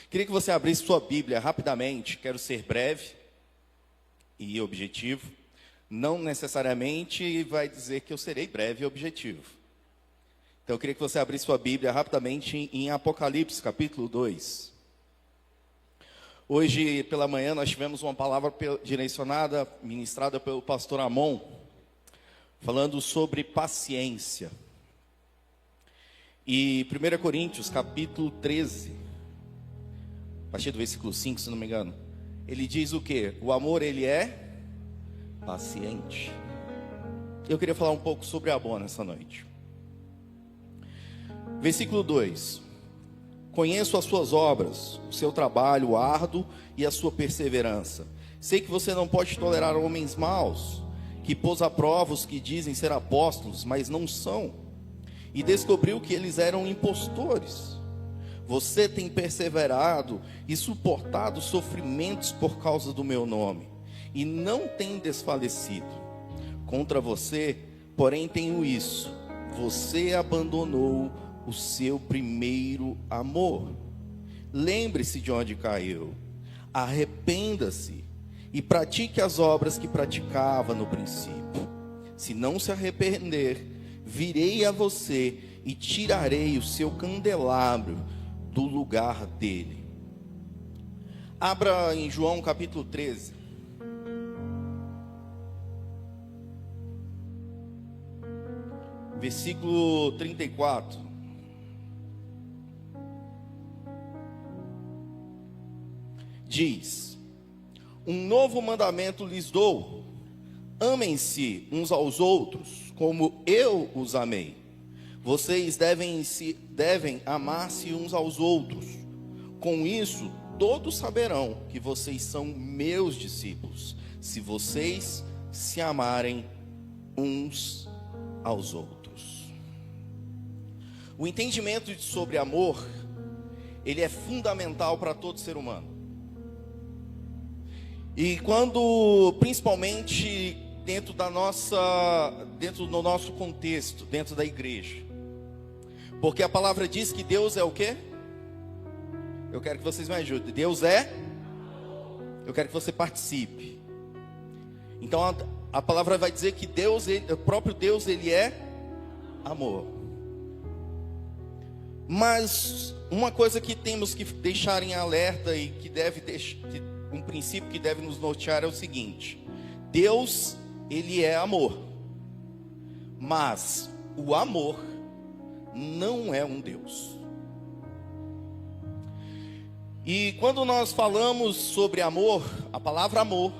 Queria que você abrisse sua Bíblia rapidamente. Quero ser breve e objetivo. Não necessariamente vai dizer que eu serei breve e objetivo. Então eu queria que você abrisse sua Bíblia rapidamente em Apocalipse, capítulo 2. Hoje pela manhã nós tivemos uma palavra direcionada, ministrada pelo pastor Amon, falando sobre paciência. E 1 Coríntios, capítulo 13, a partir do versículo 5, se não me engano, ele diz o quê? O amor, ele é paciente. Eu queria falar um pouco sobre amor nessa noite. Versículo 2. Conheço as suas obras, o seu trabalho árduo e a sua perseverança. Sei que você não pode tolerar homens maus, que pôs à prova os que dizem ser apóstolos, mas não são. E descobriu que eles eram impostores. Você tem perseverado e suportado sofrimentos por causa do meu nome, e não tem desfalecido. Contra você, porém, tenho isso: você abandonou o seu primeiro amor. Lembre-se de onde caiu, arrependa-se e pratique as obras que praticava no princípio. Se não se arrepender, virei a você e tirarei o seu candelabro do lugar dele. Abra em João capítulo 13. Versículo 34. Diz: um novo mandamento lhes dou: amem-se uns aos outros, como eu os amei. Vocês devem amar-se uns aos outros. Com isso, todos saberão que vocês são meus discípulos, se vocês se amarem uns aos outros. O entendimento sobre amor, ele é fundamental para todo ser humano. E quando, principalmente dentro do nosso contexto, dentro da igreja. Porque a palavra diz que Deus é o quê? Eu quero que vocês me ajudem. Deus é? Eu quero que você participe. Então a palavra vai dizer que Deus, o próprio Deus, ele é amor. Mas uma coisa que temos que deixar em alerta e que um princípio que deve nos nortear é o seguinte: Deus, ele é amor, mas o amor não é um Deus. E quando nós falamos sobre amor, a palavra amor,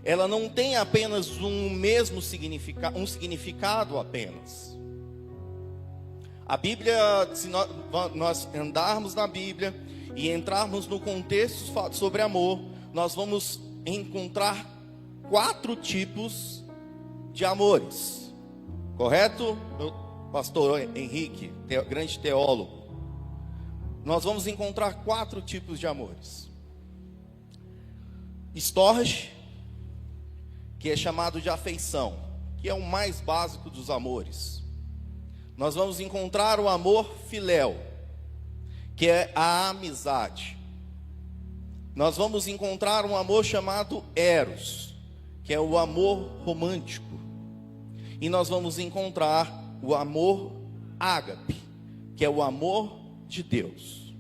ela não tem apenas um significado apenas. A Bíblia, se nós andarmos na Bíblia e entrarmos no contexto sobre amor, nós vamos encontrar 4 tipos de amores. Correto, meu pastor Henrique, grande teólogo? Nós vamos encontrar 4 tipos de amores. Storge, que é chamado de afeição, que é o mais básico dos amores. Nós vamos encontrar o amor filéu, que é a amizade. Nós vamos encontrar um amor chamado eros, que é o amor romântico. E nós vamos encontrar o amor ágape, que é o amor de Deus.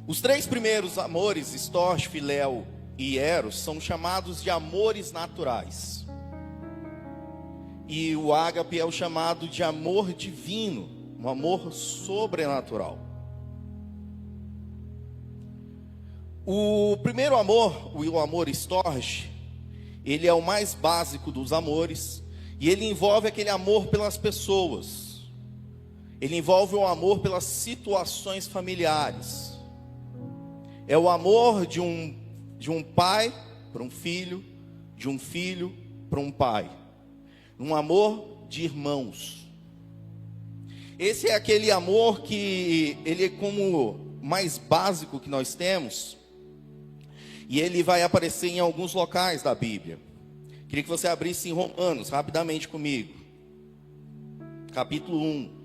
Os 3 primeiros amores, storge, filéu e eros, são chamados de amores naturais. E o ágape é o chamado de amor divino, um amor sobrenatural. O primeiro amor, o amor storge, ele é o mais básico dos amores, e ele envolve aquele amor pelas pessoas. Ele envolve o amor pelas situações familiares. É o amor de um pai para um filho, de um filho para um pai. Um amor de irmãos. Esse é aquele amor que ele é como mais básico que nós temos. E ele vai aparecer em alguns locais da Bíblia. Queria que você abrisse em Romanos, rapidamente comigo. Capítulo 1.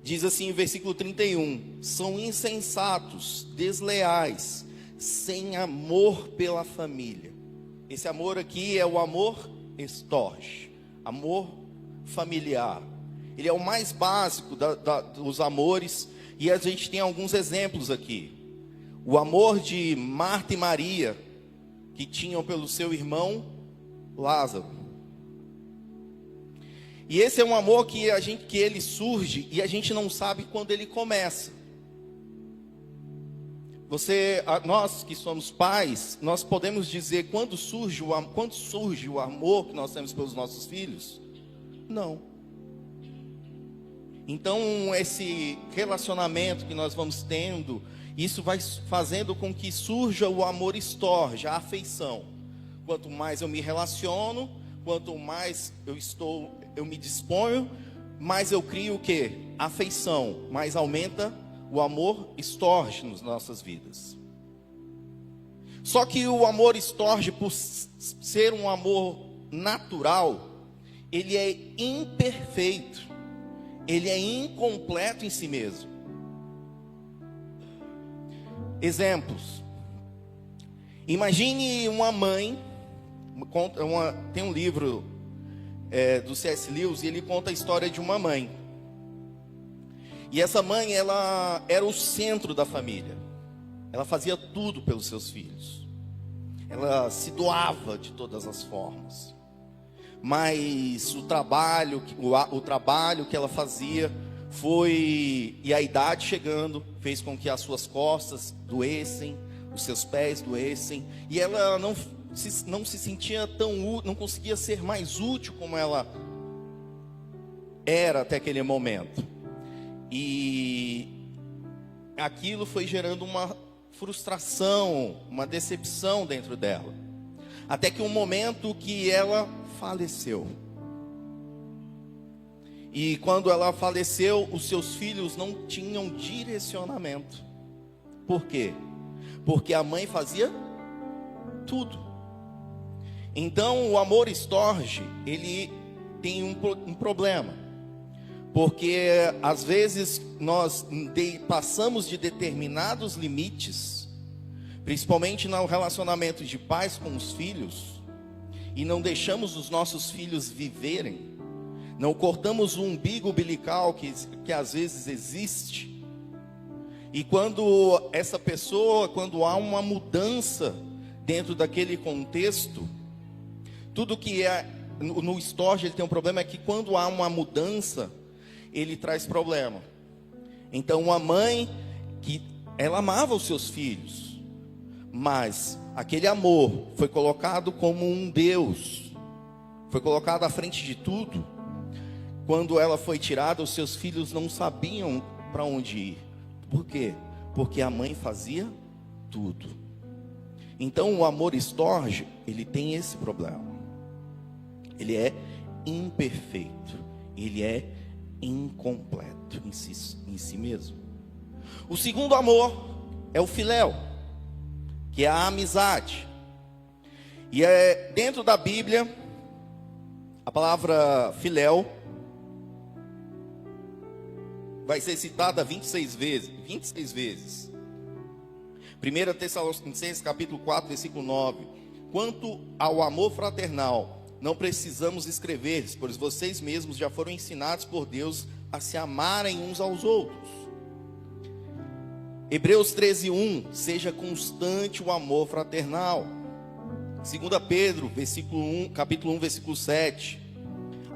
Diz assim, versículo 31, são insensatos, desleais, sem amor pela família. Esse amor aqui é o amor estorge, amor familiar. Ele é o mais básico dos amores, e a gente tem alguns exemplos aqui. O amor de Marta e Maria, que tinham pelo seu irmão Lázaro. E esse é um amor que ele surge e a gente não sabe quando ele começa. Nós que somos pais, nós podemos dizer quando surge o amor que nós temos pelos nossos filhos? Não. Então esse relacionamento que nós vamos tendo, isso vai fazendo com que surja o amor estorge, a afeição. Quanto mais eu me relaciono, quanto mais eu me disponho, mais eu crio o quê? Afeição, mais aumenta o amor estorge nas nossas vidas. Só que o amor estorge, por ser um amor natural, ele é imperfeito, ele é incompleto em si mesmo. Exemplos. Imagine uma mãe, tem um livro do C.S. Lewis, e ele conta a história de uma mãe. E essa mãe, ela era o centro da família. Ela fazia tudo pelos seus filhos. Ela se doava de todas as formas. Mas o trabalho que ela fazia e a idade chegando, fez com que as suas costas doessem, os seus pés doessem, e ela não se sentia não conseguia ser mais útil como ela era até aquele momento. E aquilo foi gerando uma frustração, uma decepção dentro dela. Até que um momento que ela faleceu. E quando ela faleceu, os seus filhos não tinham direcionamento. Por quê? Porque a mãe fazia tudo. Então o amor estorge, ele tem um problema. Porque às vezes nós passamos de determinados limites, principalmente no relacionamento de pais com os filhos, e não deixamos os nossos filhos viverem, não cortamos o umbigo umbilical que às vezes existe. E quando há uma mudança dentro daquele contexto, tudo que no estorge ele tem um problema, é que quando há uma mudança, ele traz problema. Então uma mãe que ela amava os seus filhos, mas aquele amor foi colocado como um Deus, foi colocado à frente de tudo. Quando ela foi tirada, os seus filhos não sabiam para onde ir. Por quê? Porque a mãe fazia tudo. Então o amor estorge, ele tem esse problema. Ele é imperfeito, ele é incompleto em si mesmo. O segundo amor é o filéu, que é a amizade. E dentro da Bíblia, a palavra filéu vai ser citada 26 vezes. 1 Tessalonicenses capítulo 4, versículo 9. Quanto ao amor fraternal, não precisamos escrever, pois vocês mesmos já foram ensinados por Deus a se amarem uns aos outros. Hebreus 13:1, seja constante o amor fraternal. 2 Pedro, capítulo 1, versículo 7.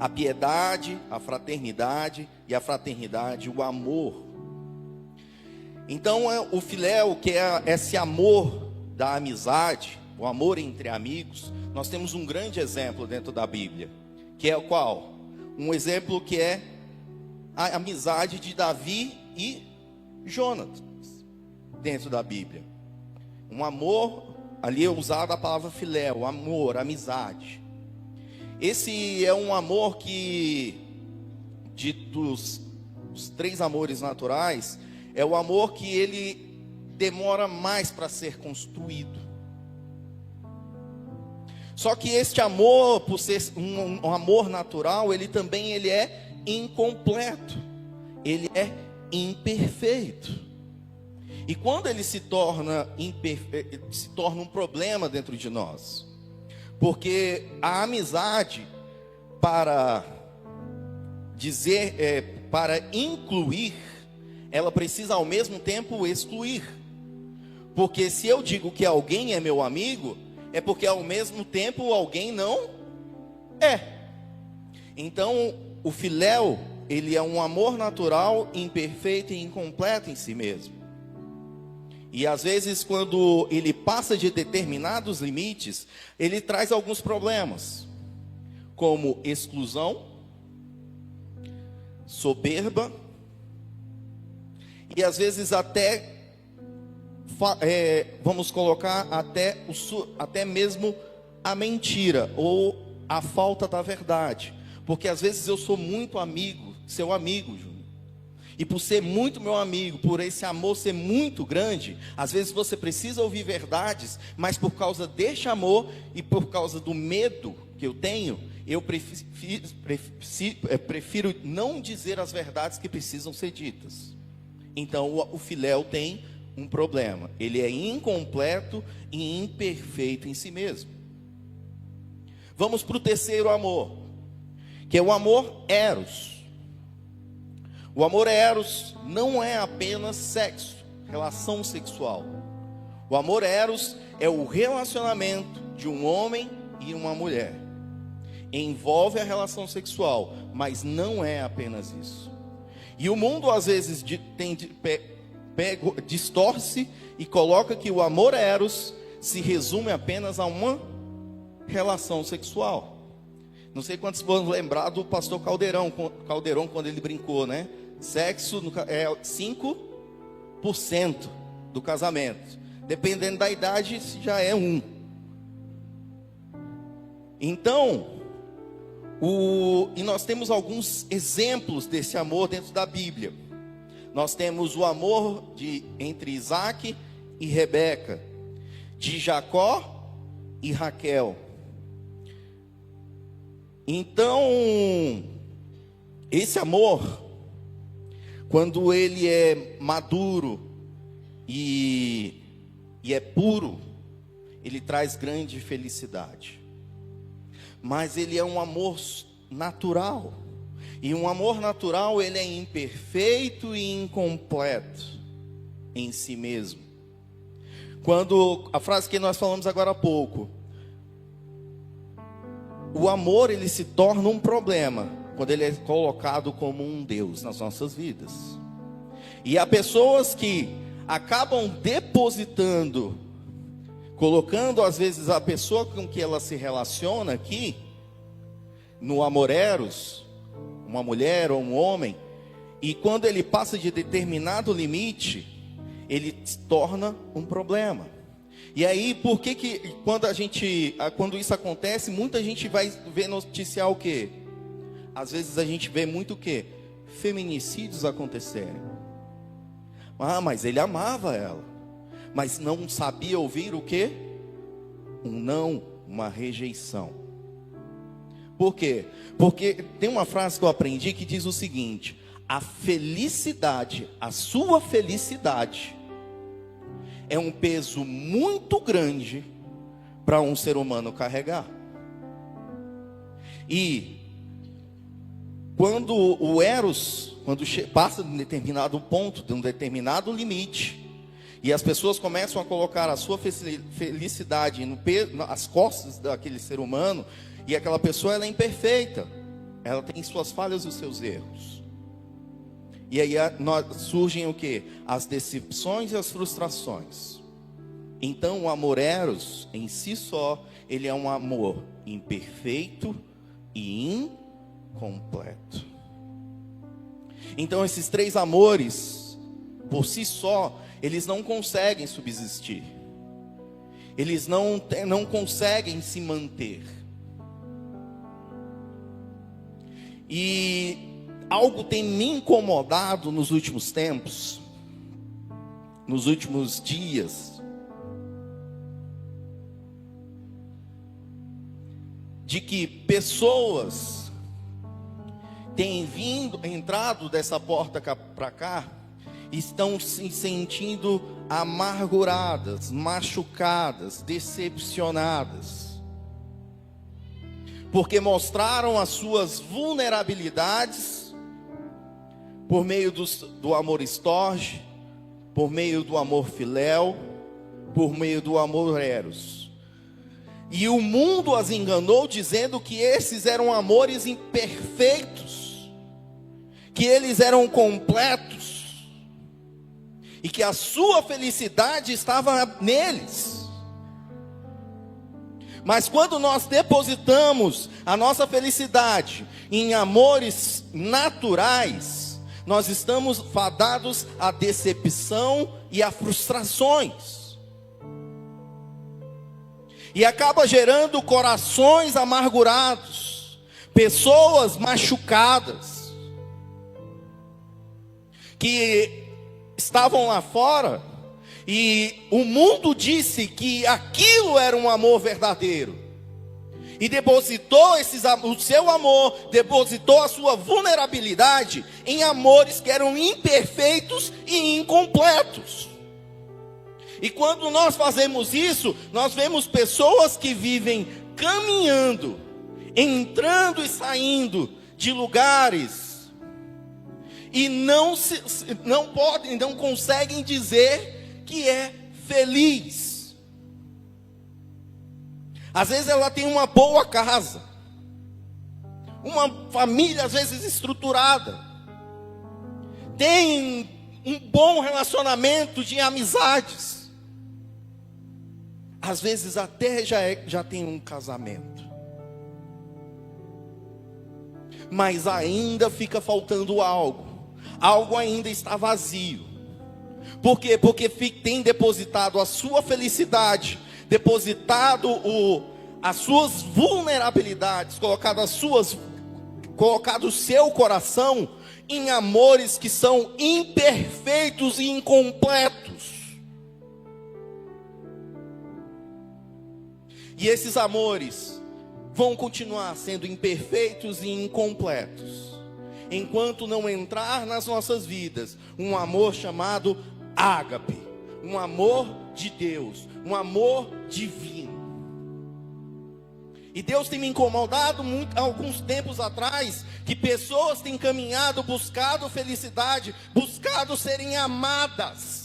A piedade, a fraternidade, e a fraternidade, o amor. Então o filéu, que é esse amor da amizade, o amor entre amigos, nós temos um grande exemplo dentro da Bíblia, que é o qual? Um exemplo que é a amizade de Davi e Jonatas, dentro da Bíblia. Um amor, ali é usada a palavra filéu, amor, amizade. Esse é um amor que, dos três amores naturais, é o amor que ele demora mais para ser construído. Só que este amor, por ser um amor natural, ele é incompleto. ele é imperfeito. E quando ele se torna imperfeito, se torna um problema dentro de nós. Porque a amizade, para dizer, para incluir, ela precisa ao mesmo tempo excluir. Porque se eu digo que alguém é meu amigo, é porque ao mesmo tempo alguém não é. Então, o filéu, ele é um amor natural, imperfeito e incompleto em si mesmo. E às vezes, quando ele passa de determinados limites, ele traz alguns problemas, como exclusão, soberba, e às vezes até, vamos colocar, até mesmo a mentira, ou a falta da verdade. Porque às vezes eu sou muito amigo, seu amigo, Júnior. E por ser muito meu amigo, por esse amor ser muito grande, às vezes você precisa ouvir verdades, mas por causa deste amor e por causa do medo que eu tenho, eu prefiro não dizer as verdades que precisam ser ditas. Então o filéu tem um problema. Ele é incompleto e imperfeito em si mesmo. Vamos para o terceiro amor, que é o amor eros. O amor eros não é apenas sexo, relação sexual. O amor eros é o relacionamento de um homem e uma mulher. Envolve a relação sexual, mas não é apenas isso. E o mundo às vezes distorce e coloca que o amor eros se resume apenas a uma relação sexual. Não sei quantos vão lembrar do pastor Caldeirão quando ele brincou, né? Sexo é 5% do casamento. Dependendo da idade, já é 1. Então, e nós temos alguns exemplos desse amor dentro da Bíblia. Nós temos o amor entre Isaac e Rebeca, de Jacó e Raquel. Então, esse amor, quando ele é maduro e é puro, ele traz grande felicidade. Mas ele é um amor natural. E um amor natural, ele é imperfeito e incompleto em si mesmo. Quando a frase que nós falamos agora há pouco, o amor, ele se torna um problema quando ele é colocado como um Deus nas nossas vidas. E há pessoas que acabam depositando, colocando às vezes a pessoa com que ela se relaciona aqui, no amor eros, uma mulher ou um homem, e quando ele passa de determinado limite, ele se torna um problema. E aí, por que quando isso acontece, muita gente vai ver noticiar o quê? Às vezes a gente vê muito o quê? Feminicídios acontecerem. Ah, mas ele amava ela. Mas não sabia ouvir o quê? Um não, uma rejeição. Por quê? Porque tem uma frase que eu aprendi que diz o seguinte: a felicidade, a sua felicidade, é um peso muito grande para um ser humano carregar. E quando o eros, quando passa de um determinado ponto, de um determinado limite, e as pessoas começam a colocar a sua felicidade nas costas daquele ser humano, e aquela pessoa, ela é imperfeita, ela tem suas falhas e os seus erros. E aí surgem o quê? As decepções e as frustrações. Então o amor eros, em si só, ele é um amor imperfeito e incompleto. Então esses três amores, por si só, eles não conseguem subsistir. Eles não conseguem se manter. E algo tem me incomodado nos últimos tempos, nos últimos dias, de que pessoas têm entrado dessa porta para cá, estão se sentindo amarguradas, machucadas, decepcionadas, porque mostraram as suas vulnerabilidades por meio do amor estorge, por meio do amor filéu, por meio do amor eros. E o mundo as enganou dizendo que esses eram amores imperfeitos, que eles eram completos, e que a sua felicidade estava neles. Mas quando nós depositamos a nossa felicidade em amores naturais, nós estamos fadados à decepção e a frustrações. E acaba gerando corações amargurados, pessoas machucadas, que estavam lá fora, e o mundo disse que aquilo era um amor verdadeiro, e depositou o seu amor, depositou a sua vulnerabilidade em amores que eram imperfeitos e incompletos. E quando nós fazemos isso, nós vemos pessoas que vivem caminhando, entrando e saindo de lugares, e não conseguem dizer que é feliz. Às vezes ela tem uma boa casa, uma família às vezes estruturada, tem um bom relacionamento de amizades, às vezes até já tem um casamento, mas ainda fica faltando algo ainda está vazio. Por quê? Porque tem depositado a sua felicidade, depositado as suas vulnerabilidades, colocado o seu coração em amores que são imperfeitos e incompletos. E esses amores vão continuar sendo imperfeitos e incompletos enquanto não entrar nas nossas vidas um amor chamado ágape, um amor de Deus, um amor divino. E Deus tem me incomodado muito, há alguns tempos atrás, que pessoas têm caminhado, buscado felicidade, buscado serem amadas,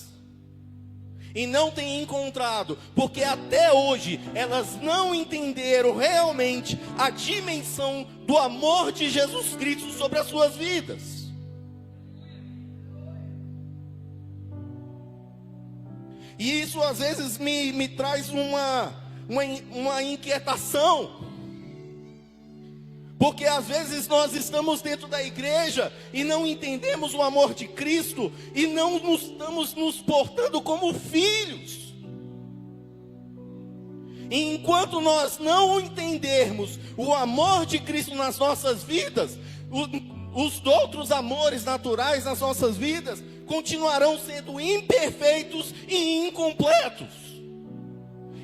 e não têm encontrado, porque até hoje elas não entenderam realmente a dimensão do amor de Jesus Cristo sobre as suas vidas. E isso às vezes me traz uma inquietação, porque às vezes nós estamos dentro da igreja e não entendemos o amor de Cristo, e não estamos nos portando como filhos. E enquanto nós não entendermos o amor de Cristo nas nossas vidas, os outros amores naturais nas nossas vidas continuarão sendo imperfeitos e incompletos,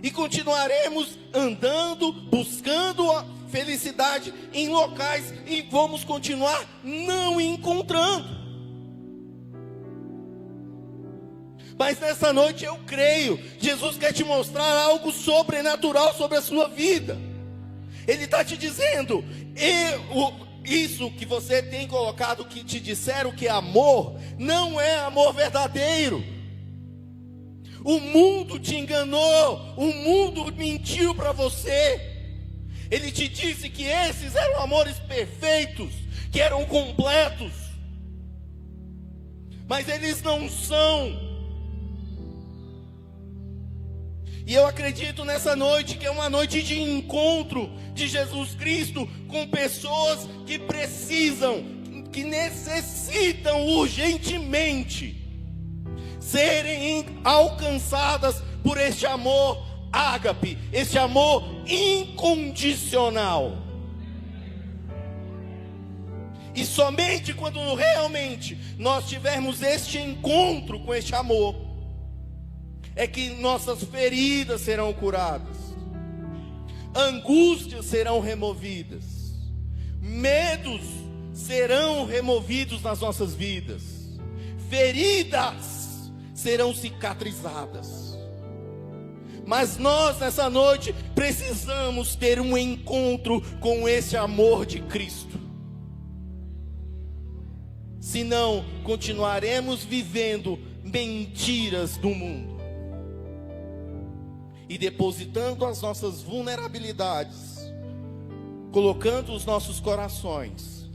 e continuaremos andando, buscando a felicidade em locais, e vamos continuar não encontrando. Mas nessa noite eu creio, Jesus quer te mostrar algo sobrenatural sobre a sua vida. Ele está te dizendo, isso que você tem colocado, que te disseram que é amor, não é amor verdadeiro. O mundo te enganou, o mundo mentiu para você. Ele te disse que esses eram amores perfeitos, que eram completos, mas eles não são. E eu acredito nessa noite que é uma noite de encontro de Jesus Cristo com pessoas que precisam, que necessitam urgentemente serem alcançadas por este amor ágape, este amor incondicional. E somente quando realmente nós tivermos este encontro com este amor, é que nossas feridas serão curadas, angústias serão removidas, medos serão removidos nas nossas vidas, feridas serão cicatrizadas. Mas nós nessa noite precisamos ter um encontro com esse amor de Cristo. Senão continuaremos vivendo mentiras do mundo e depositando as nossas vulnerabilidades, colocando os nossos corações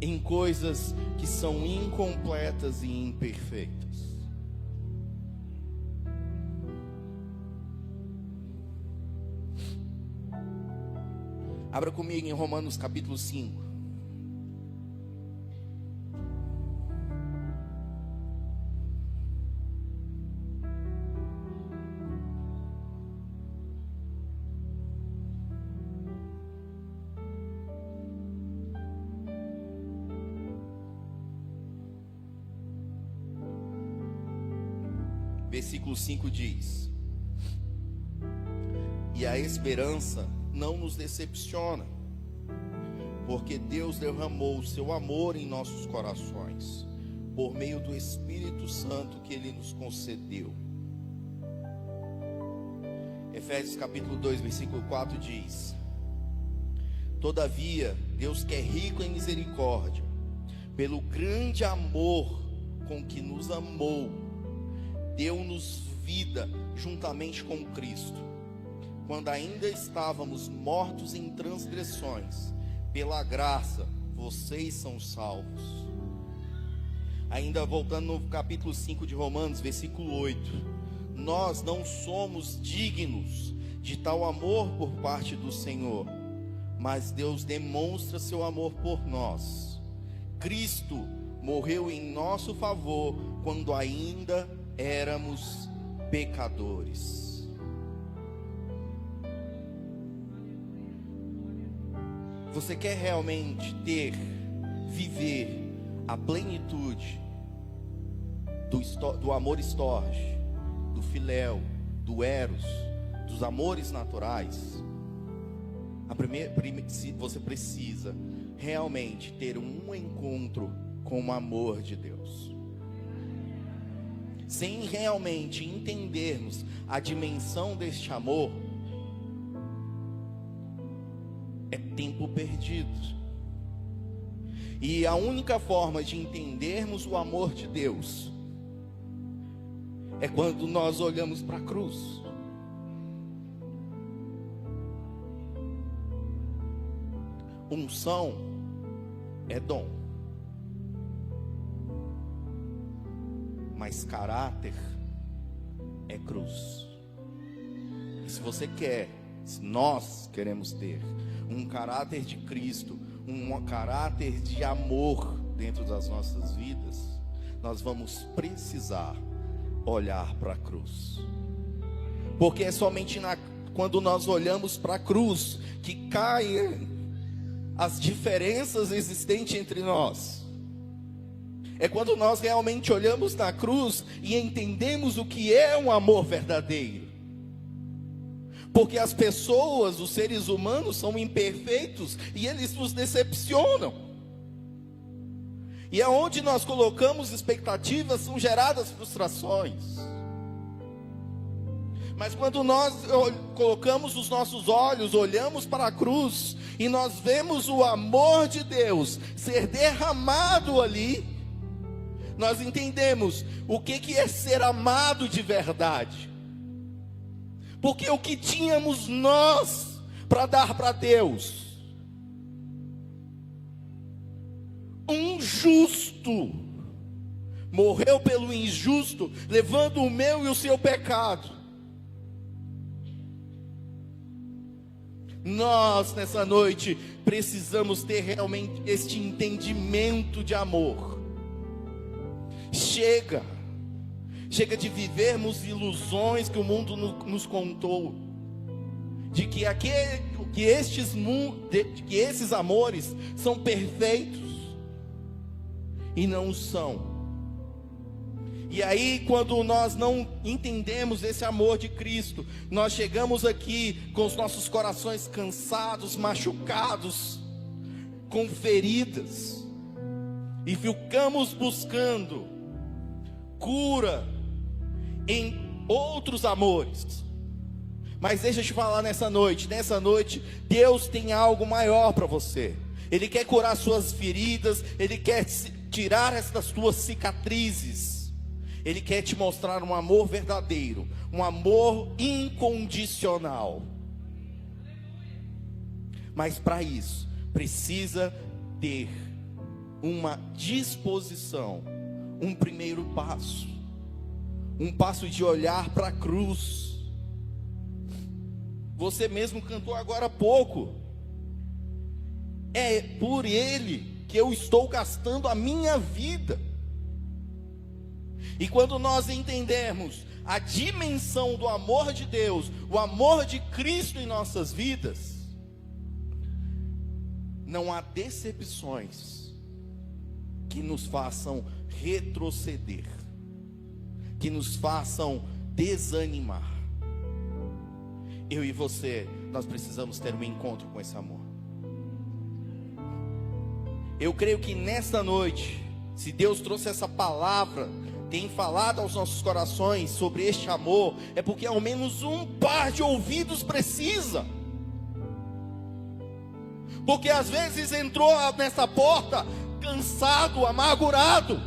em coisas que são incompletas e imperfeitas. Abra comigo em Romanos capítulo 5. Versículo 5 diz: e a esperança não nos decepciona, porque Deus derramou o seu amor em nossos corações, por meio do Espírito Santo que Ele nos concedeu. Efésios capítulo 2, versículo 4 diz: todavia, Deus que é rico em misericórdia, pelo grande amor com que nos amou, deu-nos vida juntamente com Cristo, quando ainda estávamos mortos em transgressões. Pela graça vocês são salvos. Ainda voltando no capítulo 5 de Romanos, versículo 8: nós não somos dignos de tal amor por parte do Senhor, mas Deus demonstra seu amor por nós. Cristo morreu em nosso favor quando ainda éramos pecadores. Você quer realmente viver a plenitude do amor storge, do filéu, do eros, dos amores naturais? Você precisa realmente ter um encontro com o amor de Deus. Sem realmente entendermos a dimensão deste amor, é tempo perdido. E a única forma de entendermos o amor de Deus é quando nós olhamos para a cruz. Unção é dom, mas caráter é cruz. E se você quer, se nós queremos ter um caráter de Cristo, um caráter de amor dentro das nossas vidas, nós vamos precisar olhar para a cruz. Porque é somente quando nós olhamos para a cruz que caem as diferenças existentes entre nós. É quando nós realmente olhamos na cruz e entendemos o que é um amor verdadeiro. Porque as pessoas, os seres humanos são imperfeitos e eles nos decepcionam. E aonde nós colocamos expectativas são geradas frustrações. Mas quando nós colocamos os nossos olhos, olhamos para a cruz e nós vemos o amor de Deus ser derramado ali, nós entendemos o que é ser amado de verdade. Porque o que tínhamos nós para dar para Deus? Um justo morreu pelo injusto, levando o meu e o seu pecado. Nós nessa noite precisamos ter realmente este entendimento de amor. Chega de vivermos ilusões que o mundo nos contou, de que esses amores são perfeitos, e não são. E aí, quando nós não entendemos esse amor de Cristo, nós chegamos aqui com os nossos corações cansados, machucados, com feridas e ficamos buscando cura em outros amores. Mas deixa eu te falar nessa noite, Deus tem algo maior para você. Ele quer curar suas feridas, Ele quer tirar essas suas cicatrizes. Ele quer te mostrar um amor verdadeiro, um amor incondicional. Mas para isso, precisa ter uma disposição, um primeiro passo. Um passo de olhar para a cruz. Você mesmo cantou agora há pouco. É por Ele que eu estou gastando a minha vida. E quando nós entendemos a dimensão do amor de Deus, o amor de Cristo em nossas vidas, não há decepções que nos façam retroceder, que nos façam desanimar. Eu e você, nós precisamos ter um encontro com esse amor. Eu creio que nesta noite, se Deus trouxe essa palavra, tem falado aos nossos corações sobre este amor, é porque ao menos um par de ouvidos precisa. Porque às vezes entrou nessa porta cansado, amargurado,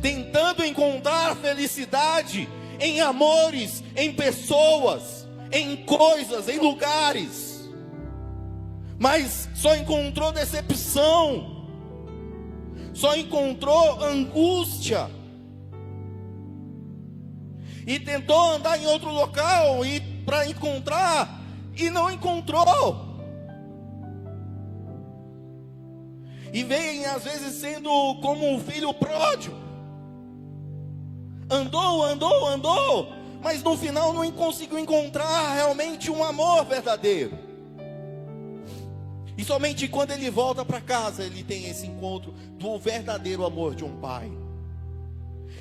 tentando encontrar felicidade em amores, em pessoas, em coisas, em lugares, mas só encontrou decepção, só encontrou angústia, e tentou andar em outro local e para encontrar, e não encontrou. E vem às vezes sendo como um filho pródigo. Andou, mas no final não conseguiu encontrar realmente um amor verdadeiro. E somente quando ele volta para casa, ele tem esse encontro do verdadeiro amor de um pai.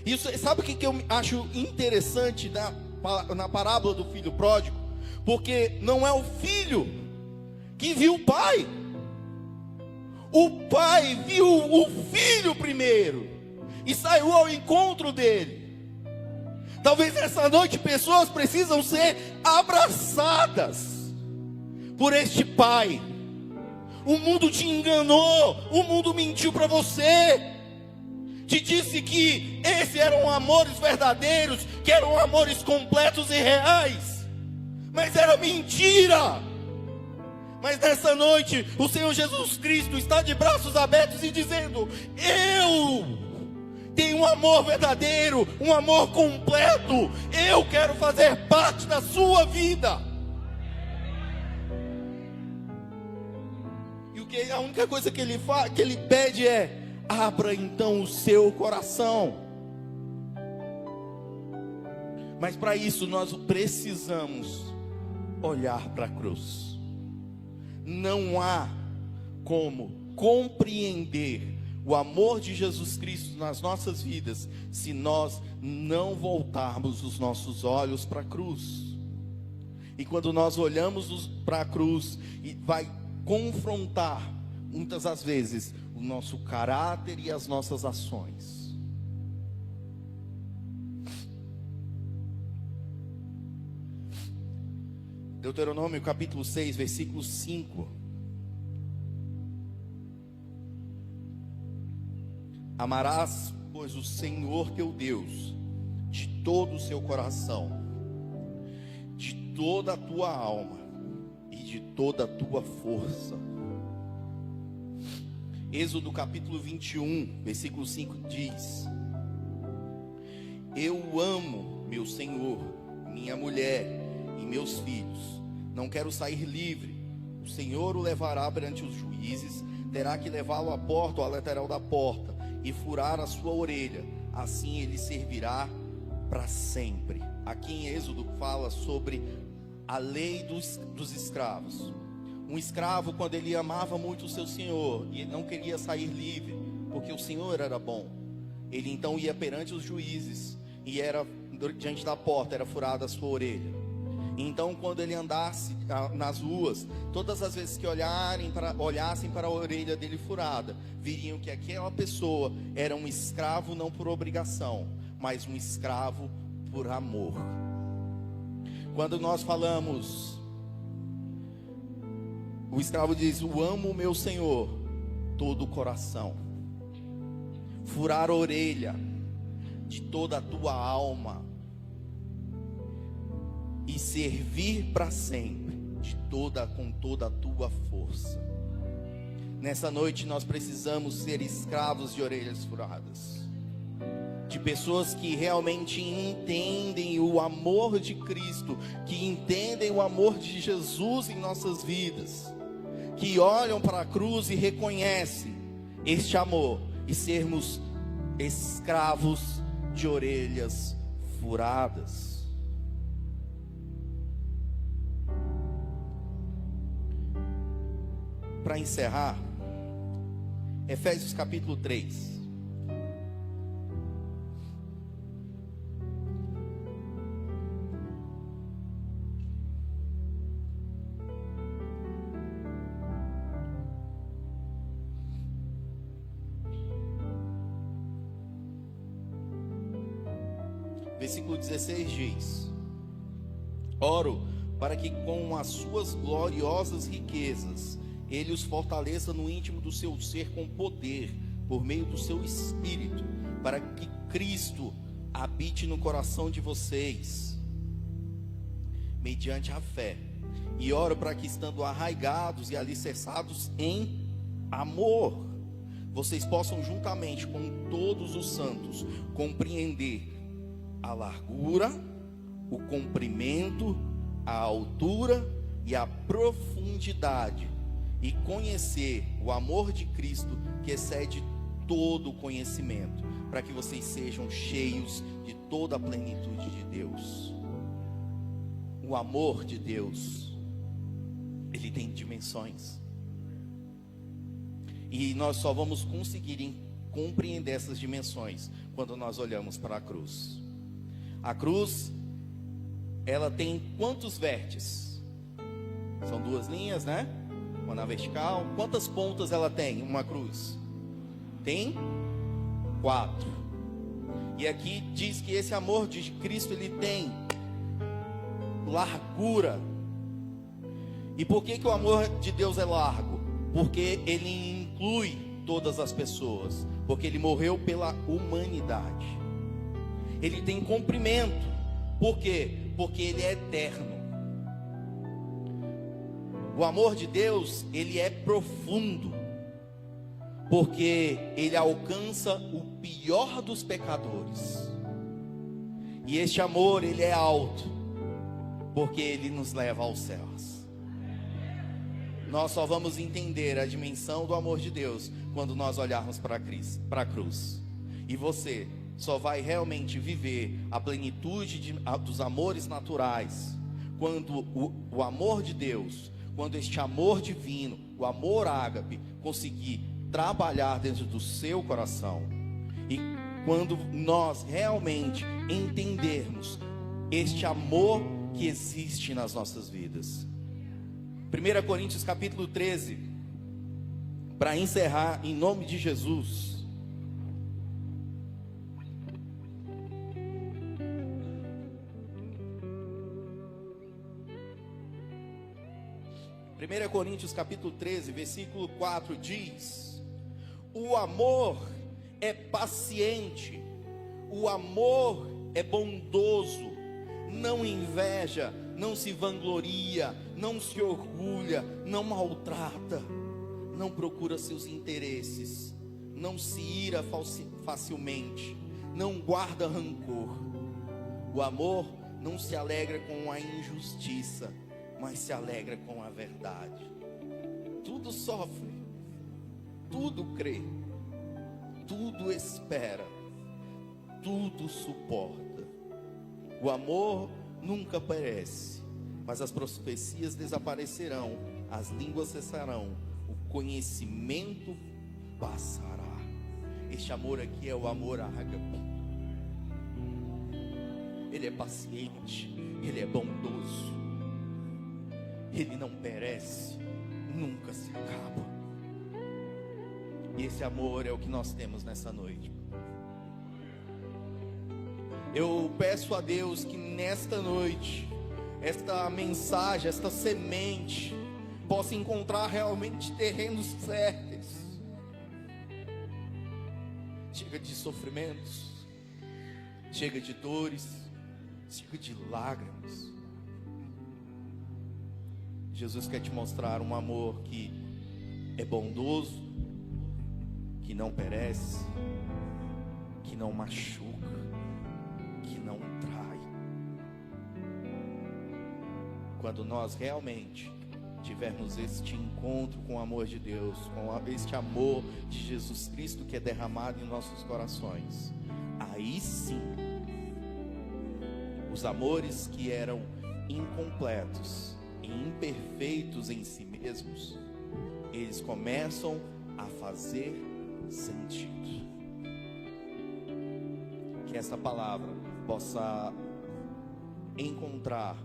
Isso, sabe o que eu acho interessante na parábola do filho pródigo? Porque não é o filho que viu o pai. O pai viu o filho primeiro e saiu ao encontro dele. Talvez essa noite pessoas precisam ser abraçadas por este pai. O mundo te enganou, o mundo mentiu para você, te disse que esses eram amores verdadeiros, que eram amores completos e reais, mas era mentira. Mas nessa noite, o Senhor Jesus Cristo está de braços abertos e dizendo: eu tenho um amor verdadeiro, um amor completo, eu quero fazer parte da sua vida. E a única coisa que ele pede é: abra então o seu coração. Mas para isso nós precisamos olhar para a cruz. Não há como compreender o amor de Jesus Cristo nas nossas vidas se nós não voltarmos os nossos olhos para a cruz. E quando nós olhamos para a cruz, e vai confrontar muitas das vezes o nosso caráter e as nossas ações. Deuteronômio capítulo 6, versículo 5. Amarás, pois, o Senhor teu Deus de todo o seu coração, de toda a tua alma e de toda a tua força. Êxodo capítulo 21, versículo 5 diz: eu amo meu Senhor, minha mulher e meus filhos, não quero sair livre. O Senhor o levará perante os juízes, terá que levá-lo à porta ou à lateral da porta e furar a sua orelha, assim ele servirá para sempre. Aqui em Êxodo fala sobre a lei dos escravos. Um escravo, quando ele amava muito o seu senhor e ele não queria sair livre, porque o senhor era bom, ele então ia perante os juízes e era diante da porta, era furada a sua orelha. Então, quando ele andasse nas ruas, todas as vezes que olhassem para a orelha dele furada, viriam que aquela pessoa era um escravo não por obrigação, mas um escravo por amor. Quando nós falamos, o escravo diz: eu amo o meu Senhor todo o coração. Furar a orelha de toda a tua alma e servir para sempre com toda a tua força. Nessa noite nós precisamos ser escravos de orelhas furadas, de pessoas que realmente entendem o amor de Cristo, que entendem o amor de Jesus em nossas vidas, que olham para a cruz e reconhecem este amor, e sermos escravos de orelhas furadas. Para encerrar, Efésios capítulo 3. Versículo 16 diz: oro para que com as suas gloriosas riquezas Ele os fortaleça no íntimo do seu ser com poder, por meio do seu Espírito, para que Cristo habite no coração de vocês, mediante a fé. E oro para que, estando arraigados e alicerçados em amor, vocês possam, juntamente com todos os santos, compreender a largura, o comprimento, a altura e a profundidade, e conhecer o amor de Cristo, que excede todo o conhecimento, para que vocês sejam cheios de toda a plenitude de Deus. O amor de Deus, ele tem dimensões, e nós só vamos conseguir compreender essas dimensões quando nós olhamos para a cruz. A cruz, ela tem quantos vértices? São duas linhas, né? Uma na vertical. Quantas pontas ela tem, uma cruz? Tem 4. E aqui diz que esse amor de Cristo, ele tem largura. E por que o amor de Deus é largo? Porque ele inclui todas as pessoas, porque ele morreu pela humanidade. Ele tem comprimento. Por quê? Porque ele é eterno. O amor de Deus, ele é profundo, porque ele alcança o pior dos pecadores. E este amor, ele é alto, porque ele nos leva aos céus. Nós só vamos entender a dimensão do amor de Deus quando nós olharmos para a cruz. E você só vai realmente viver a plenitude dos amores naturais quando o amor de Deus, quando este amor divino, o amor ágape, conseguir trabalhar dentro do seu coração. E quando nós realmente entendermos este amor que existe nas nossas vidas. 1 Coríntios capítulo 13, para encerrar, em nome de Jesus. 1 Coríntios capítulo 13, versículo 4 diz: o amor é paciente, o amor é bondoso, não inveja, não se vangloria, não se orgulha, não maltrata, não procura seus interesses, não se ira facilmente, não guarda rancor. O amor não se alegra com a injustiça, mas se alegra com a verdade. Tudo sofre, tudo crê, tudo espera, tudo suporta. O amor nunca perece, mas as profecias desaparecerão, as línguas cessarão, o conhecimento passará. Este amor aqui é o amor ágape. Ele é paciente, ele é bondoso, ele não perece, nunca se acaba. E esse amor é o que nós temos nessa noite. Eu peço a Deus que nesta noite, esta mensagem, esta semente, possa encontrar realmente terrenos férteis. Chega de sofrimentos, chega de dores, chega de lágrimas. Jesus quer te mostrar um amor que é bondoso, que não perece, que não machuca, que não trai. Quando nós realmente tivermos este encontro com o amor de Deus, com este amor de Jesus Cristo que é derramado em nossos corações, aí sim, os amores que eram incompletos e imperfeitos em si mesmos, eles começam a fazer sentido. Que essa palavra possa encontrar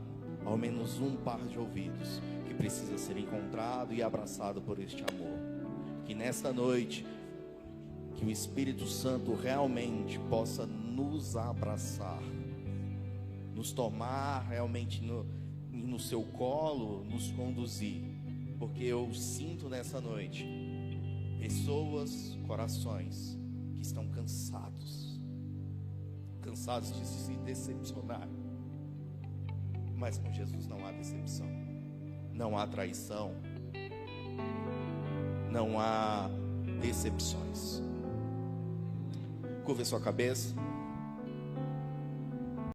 ao menos um par de ouvidos que precisa ser encontrado e abraçado por este amor. Que nesta noite, que o Espírito Santo realmente possa nos abraçar, nos tomar realmente no seu colo, nos conduzir. Porque eu sinto nessa noite pessoas, corações que estão cansados de se decepcionar. Mas com Jesus não há decepção, não há traição, não há decepções. Curva sua cabeça.